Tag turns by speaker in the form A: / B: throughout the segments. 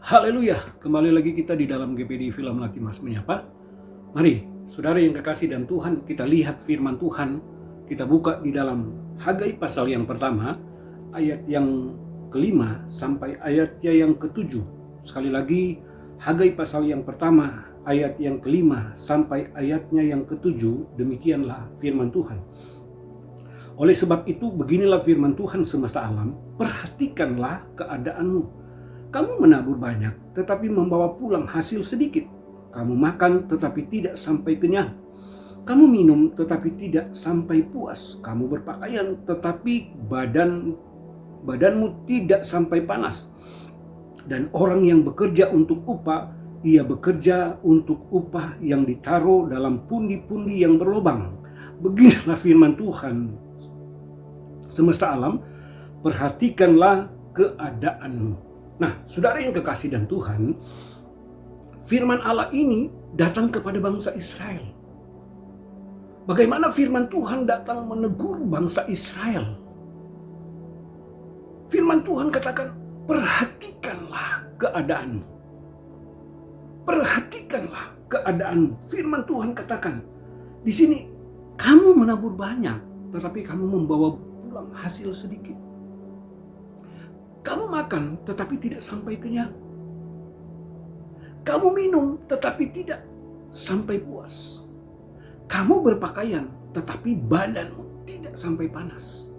A: Haleluya, kembali lagi kita di dalam GPD Film Latimas Menyapa. Mari, saudara yang kekasih dan Tuhan, kita lihat firman Tuhan. Kita buka di dalam Hagai pasal yang pertama, ayat yang kelima sampai ayatnya yang ketujuh. Sekali lagi, Hagai pasal yang pertama, ayat yang kelima sampai ayatnya yang ketujuh. Demikianlah firman Tuhan. Oleh sebab itu, beginilah firman Tuhan semesta alam, perhatikanlah keadaanmu. Kamu menabur banyak, tetapi membawa pulang hasil sedikit. Kamu makan, tetapi tidak sampai kenyang. Kamu minum, tetapi tidak sampai puas. Kamu berpakaian, tetapi badanmu tidak sampai panas. Dan orang yang bekerja untuk upah, ia bekerja untuk upah yang ditaruh dalam pundi-pundi yang berlubang. Beginilah firman Tuhan semesta alam, perhatikanlah keadaanmu. Nah, saudara yang kekasih dan Tuhan, firman Allah ini datang kepada bangsa Israel. Bagaimana firman Tuhan datang menegur bangsa Israel? Firman Tuhan katakan, perhatikanlah keadaanmu. Perhatikanlah keadaanmu. Firman Tuhan katakan, di sini kamu menabur banyak, tetapi kamu membawa pulang hasil sedikit. Kamu makan tetapi tidak sampai kenyang. Kamu minum tetapi tidak sampai puas. Kamu berpakaian tetapi badanmu tidak sampai panas.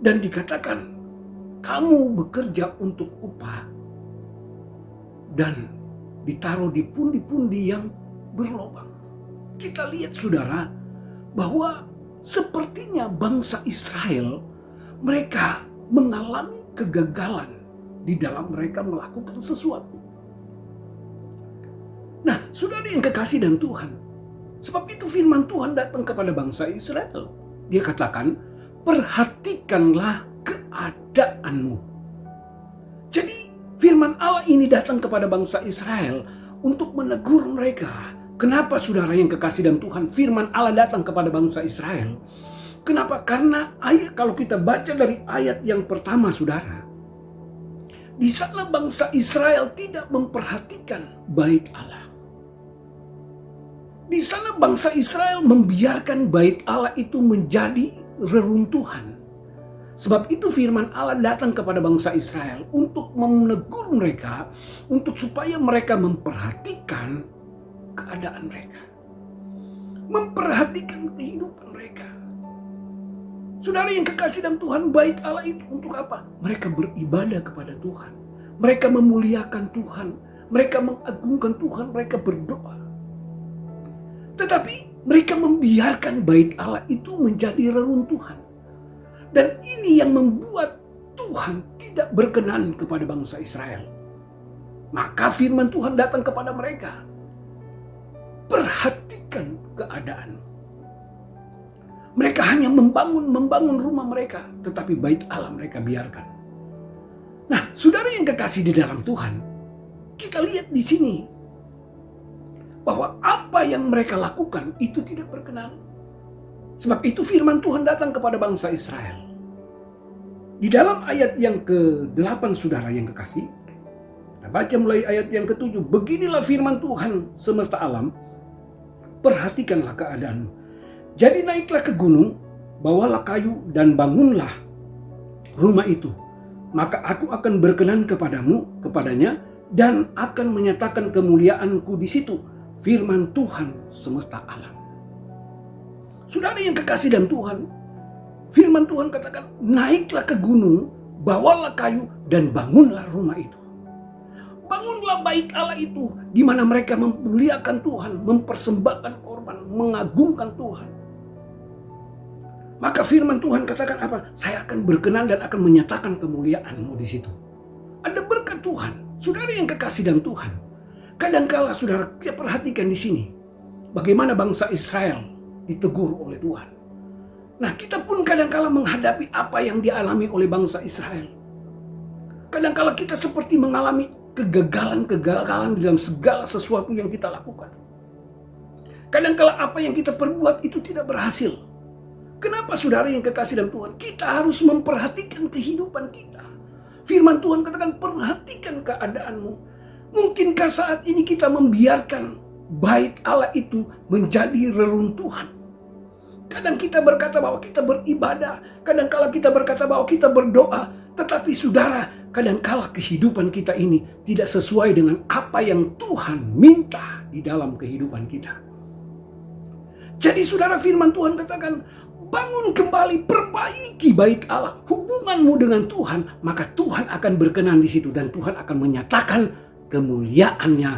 A: Dan dikatakan kamu bekerja untuk upah dan ditaruh di pundi-pundi yang berlubang. Kita lihat saudara bahwa sepertinya bangsa Israel mereka mengalami kegagalan di dalam mereka melakukan sesuatu. Nah, saudara yang kekasih dan Tuhan, sebab itu firman Tuhan datang kepada bangsa Israel. Dia katakan, perhatikanlah keadaanmu. Jadi firman Allah ini datang kepada bangsa Israel untuk menegur mereka. Kenapa saudara yang kekasih dan Tuhan, firman Allah datang kepada bangsa Israel? Kenapa? Karena kalau kita baca dari ayat yang pertama saudara, di sana bangsa Israel tidak memperhatikan bait Allah. Di sana bangsa Israel membiarkan bait Allah itu menjadi reruntuhan. Sebab itu firman Allah datang kepada bangsa Israel untuk menegur mereka, untuk supaya mereka memperhatikan keadaan mereka. Memperhatikan kehidupan mereka. Saudara yang kekasih dan Tuhan, bait Allah itu untuk apa? Mereka beribadah kepada Tuhan. Mereka memuliakan Tuhan. Mereka mengagungkan Tuhan. Mereka berdoa. Tetapi mereka membiarkan bait Allah itu menjadi reruntuhan. Dan ini yang membuat Tuhan tidak berkenan kepada bangsa Israel. Maka firman Tuhan datang kepada mereka. Perhatikan keadaan. Mereka hanya membangun rumah mereka, tetapi bait Allah mereka biarkan. Nah, saudara yang kekasih di dalam Tuhan, kita lihat di sini bahwa apa yang mereka lakukan itu tidak berkenan. Sebab itu firman Tuhan datang kepada bangsa Israel. Di dalam ayat yang ke-8 saudara yang kekasih, kita baca mulai ayat yang ke-7. Beginilah firman Tuhan semesta alam, perhatikanlah keadaanmu. Jadi naiklah ke gunung, bawalah kayu dan bangunlah rumah itu. Maka aku akan berkenan kepadanya dan akan menyatakan kemuliaanku di situ. Firman Tuhan semesta alam. Saudara yang kekasih dan Tuhan, firman Tuhan katakan, naiklah ke gunung, bawalah kayu dan bangunlah rumah itu. Bangunlah bait Allah itu, di mana mereka memuliakan Tuhan, mempersembahkan korban, mengagungkan Tuhan. Maka firman Tuhan katakan apa? Saya akan berkenan dan akan menyatakan kemuliaanmu di situ. Ada berkat Tuhan. Saudara yang kekasih dan Tuhan. Kadangkala saudara kita perhatikan di sini. Bagaimana bangsa Israel ditegur oleh Tuhan. Nah, kita pun kadangkala menghadapi apa yang dialami oleh bangsa Israel. Kadangkala kita seperti mengalami kegagalan-kegagalan dalam segala sesuatu yang kita lakukan. Kadangkala apa yang kita perbuat itu tidak berhasil. Kenapa saudara yang kekasih dalam Tuhan? Kita harus memperhatikan kehidupan kita. Firman Tuhan katakan, perhatikan keadaanmu. Mungkinkah saat ini kita membiarkan bait Allah itu menjadi reruntuhan? Kadang kita berkata bahwa kita beribadah, kadang-kala kita berkata bahwa kita berdoa, tetapi saudara, kadang-kala kehidupan kita ini tidak sesuai dengan apa yang Tuhan minta di dalam kehidupan kita. Jadi saudara, firman Tuhan katakan, bangun kembali, perbaiki bait Allah, hubunganmu dengan Tuhan, maka Tuhan akan berkenan di situ dan Tuhan akan menyatakan kemuliaannya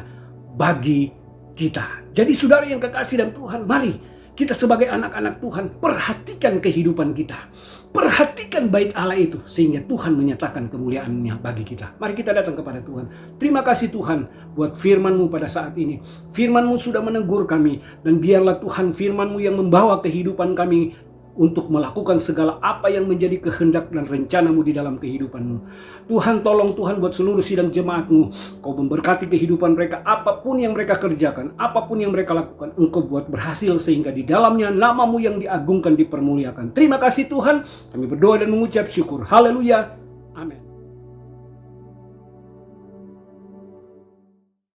A: bagi kita. Jadi saudara yang kekasih dalam Tuhan, mari kita sebagai anak-anak Tuhan perhatikan kehidupan kita. Perhatikan bait Allah itu sehingga Tuhan menyatakan kemuliaannya bagi kita. Mari kita datang kepada Tuhan. Terima kasih Tuhan buat firman-Mu pada saat ini. Firman-Mu sudah menegur kami dan biarlah Tuhan firman-Mu yang membawa kehidupan kami untuk melakukan segala apa yang menjadi kehendak dan rencana-Mu di dalam kehidupan-Mu. Tuhan, tolong Tuhan buat seluruh sidang jemaat-Mu. Kau memberkati kehidupan mereka, apapun yang mereka kerjakan, apapun yang mereka lakukan, Engkau buat berhasil sehingga di dalamnya nama-Mu yang diagungkan, dipermuliakan. Terima kasih Tuhan, kami berdoa dan mengucap syukur. Haleluya.